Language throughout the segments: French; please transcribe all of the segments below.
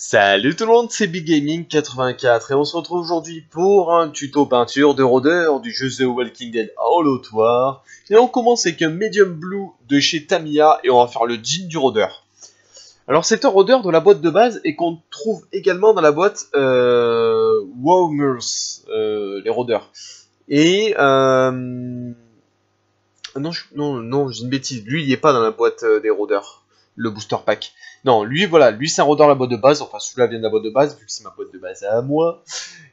Salut tout le monde, c'est Big Gaming 84 et on se retrouve aujourd'hui pour un tuto peinture de rôdeur du jeu The Walking Dead Hollow War. Et on commence avec un Medium Blue de chez Tamiya et on va faire le jean du rôdeur. Alors c'est un rôdeur de la boîte de base et qu'on trouve également dans la boîte Warmers, les rôdeurs. Et non, j'ai une bêtise, lui il est pas dans la boîte des rôdeurs, le booster pack. Non, lui, voilà, lui c'est un rôdeur à la boîte de base, enfin celui-là vient de la boîte de base, vu que c'est ma boîte de base à moi.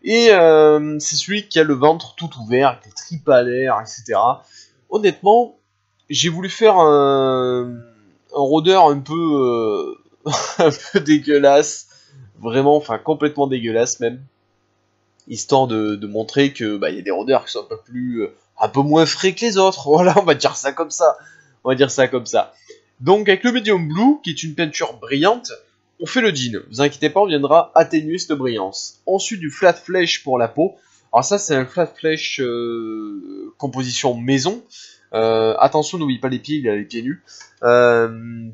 Et c'est celui qui a le ventre tout ouvert, avec les tripes à l'air, etc. Honnêtement, j'ai voulu faire un rôdeur un peu, un peu dégueulasse, vraiment, enfin complètement dégueulasse même, histoire de montrer que y a des rôdeurs qui sont un peu moins frais que les autres, voilà, on va dire ça comme ça, Donc avec le Medium Blue, qui est une peinture brillante, on fait le jean. Vous inquiétez pas, on viendra atténuer cette brillance. Ensuite du flat flesh pour la peau. Alors ça c'est un flat flesh composition maison. Attention, n'oublie pas les pieds, il a les pieds nus.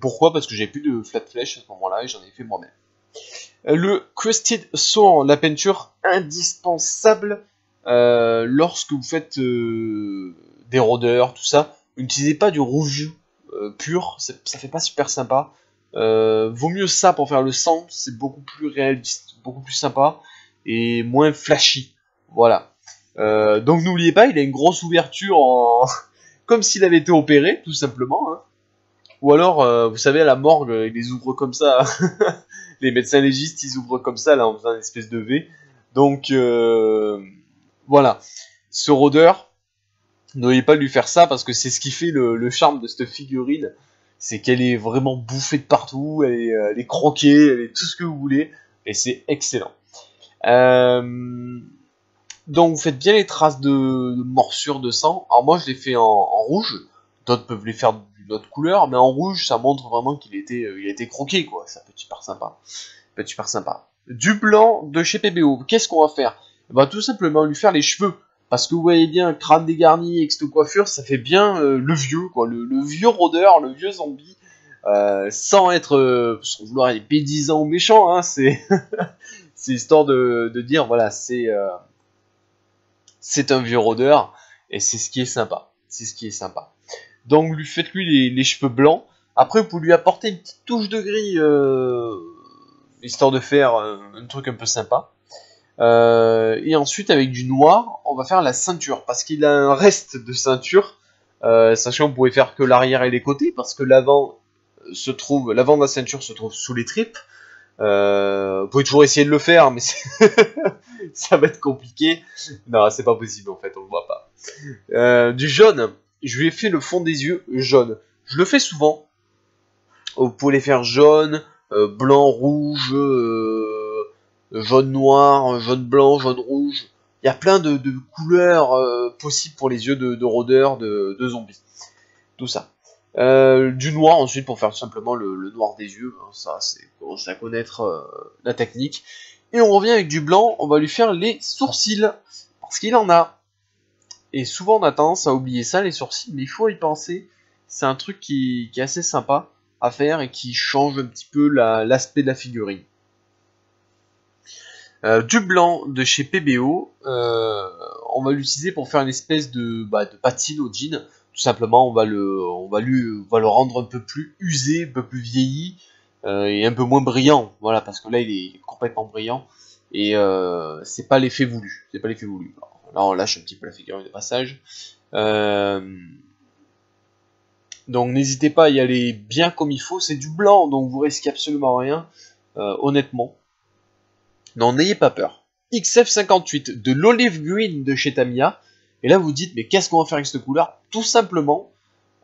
Pourquoi? Parce que j'ai plus de flat flesh à ce moment-là et j'en ai fait moi-même. Le Crusted Sword, la peinture indispensable lorsque vous faites des rôdeurs, tout ça. N'utilisez pas du rouge pur, ça fait pas super sympa. Vaut mieux ça pour faire le sang, c'est beaucoup plus réaliste, beaucoup plus sympa et moins flashy. Voilà. Donc n'oubliez pas, il a une grosse ouverture comme s'il avait été opéré, tout simplement. Hein. Ou alors, vous savez, à la morgue, ils les ouvrent comme ça. Les médecins légistes, ils ouvrent comme ça, là, en faisant une espèce de V. Donc, voilà. Ce rôdeur, n'oubliez pas de lui faire ça parce que c'est ce qui fait le charme de cette figurine. C'est qu'elle est vraiment bouffée de partout, elle est croquée, elle est tout ce que vous voulez. Et c'est excellent. Donc vous faites bien les traces de morsures de sang. Alors moi je l'ai fait en rouge. D'autres peuvent les faire d'une autre couleur. Mais en rouge ça montre vraiment qu'il a été croqué, quoi. Ça peut être super sympa. Du blanc de chez PBO. Qu'est-ce qu'on va faire? Tout simplement lui faire les cheveux. Parce que vous voyez bien, crâne dégarni et cette coiffure, ça fait bien le vieux, quoi, le vieux rôdeur, le vieux zombie, sans être, sans vouloir être pédisant ou méchant, hein, c'est histoire de dire, voilà, c'est un vieux rôdeur, et c'est ce qui est sympa, Donc, faites-lui les cheveux blancs, après vous pouvez lui apporter une petite touche de gris, histoire de faire un truc un peu sympa. Et ensuite avec du noir on va faire la ceinture parce qu'il a un reste de ceinture, sachant que vous pouvez faire que l'arrière et les côtés parce que l'avant de la ceinture se trouve sous les tripes. Vous pouvez toujours essayer de le faire mais ça va être compliqué. Non, c'est pas possible en fait, on le voit pas. Du jaune, je lui ai fait le fond des yeux jaune. Je le fais souvent. Vous pouvez les faire jaune, blanc, rouge, jaune noir, jaune blanc, jaune rouge. Il y a plein de couleurs possibles pour les yeux de rôdeurs, de zombies. Tout ça. Du noir ensuite pour faire tout simplement le noir des yeux. Hein, ça, c'est commencer à connaître la technique. Et on revient avec du blanc, on va lui faire les sourcils. Parce qu'il en a. Et souvent on a tendance à oublier ça, les sourcils, mais il faut y penser. C'est un truc qui est assez sympa à faire et qui change un petit peu l'aspect de la figurine. Du blanc de chez PBO, on va l'utiliser pour faire une espèce de patine au jean. Tout simplement, on va le rendre un peu plus usé, un peu plus vieilli et un peu moins brillant. Voilà, parce que là, il est complètement brillant et c'est pas l'effet voulu. Alors, là, on lâche un petit peu la figurine de passage. Donc, n'hésitez pas à y aller bien comme il faut. C'est du blanc, donc vous risquez absolument rien, honnêtement. Non, n'ayez pas peur. XF58 de l'olive green de chez Tamiya. Et là, vous dites, mais qu'est-ce qu'on va faire avec cette couleur? Tout simplement,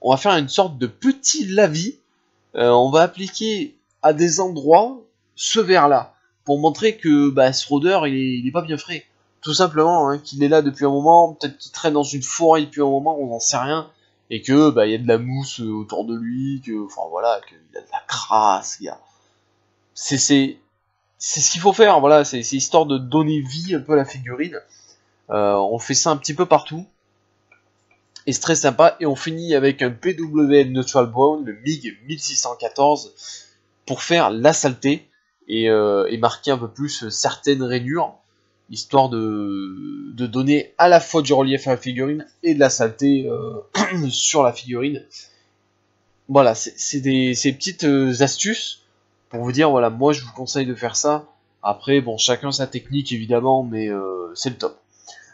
on va faire une sorte de petit lavis. On va appliquer à des endroits ce vert-là. Pour montrer que ce rôdeur, il est pas bien frais. Tout simplement, hein, qu'il est là depuis un moment. Peut-être qu'il traîne dans une forêt depuis un moment, on n'en sait rien. Et que il y a de la mousse autour de lui. Qu'il a de la crasse. C'est ce qu'il faut faire, voilà, c'est histoire de donner vie un peu à la figurine. On fait ça un petit peu partout. Et c'est très sympa. Et on finit avec un PWL Neutral Brown, le MiG 1614, pour faire la saleté. et marquer un peu plus certaines rainures, histoire de donner à la fois du relief à la figurine et de la saleté sur la figurine. Voilà, c'est ces petites astuces pour vous dire, voilà, moi je vous conseille de faire ça. Après, bon, chacun sa technique évidemment, mais c'est le top.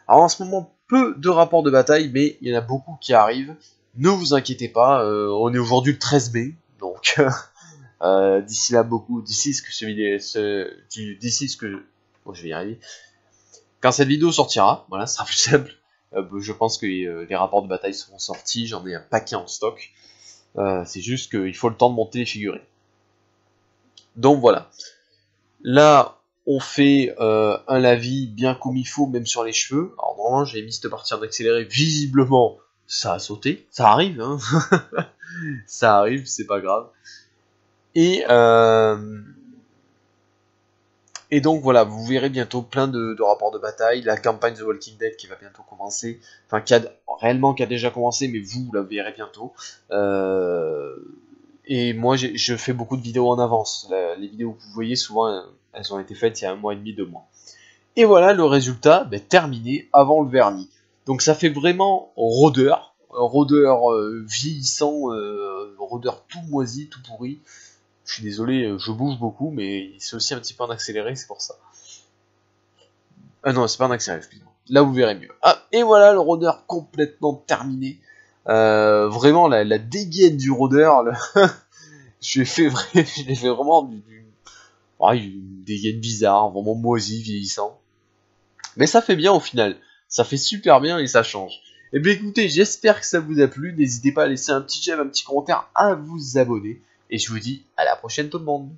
Alors en ce moment, peu de rapports de bataille, mais il y en a beaucoup qui arrivent. Ne vous inquiétez pas, on est aujourd'hui le 13 mai, donc d'ici là beaucoup, d'ici ce que, bon, je vais y arriver. Quand cette vidéo sortira, voilà, ce sera plus simple. Je pense que les rapports de bataille seront sortis, j'en ai un paquet en stock. C'est juste qu'il faut le temps de monter les figurines. Donc voilà. Là, on fait un lavis bien comme il faut, même sur les cheveux. Alors normalement, j'ai mis cette partie en accéléré. Visiblement, ça a sauté. Ça arrive, hein. Ça arrive, c'est pas grave. Et donc voilà, vous verrez bientôt plein de rapports de bataille. La campagne The Walking Dead qui va bientôt commencer. Enfin, qui a déjà commencé, mais vous la verrez bientôt. Et moi, je fais beaucoup de vidéos en avance. Les vidéos que vous voyez, souvent, elles ont été faites il y a 1 mois et demi, 2 mois. Et voilà le résultat, terminé avant le vernis. Donc ça fait vraiment rôdeur. Rôdeur vieillissant, rôdeur tout moisi, tout pourri. Je suis désolé, je bouge beaucoup, mais c'est aussi un petit peu en accéléré, c'est pour ça. Ah non, c'est pas en accéléré, excusez-moi. Là, vous verrez mieux. Ah, et voilà le rôdeur complètement terminé. Vraiment, la dégaine du rôdeur, je l'ai fait vraiment une dégaine bizarre, vraiment moisi, vieillissant. Mais ça fait bien au final. Ça fait super bien et ça change. Et bien écoutez, j'espère que ça vous a plu. N'hésitez pas à laisser un petit j'aime, un petit commentaire, à vous abonner. Et je vous dis à la prochaine tout le monde.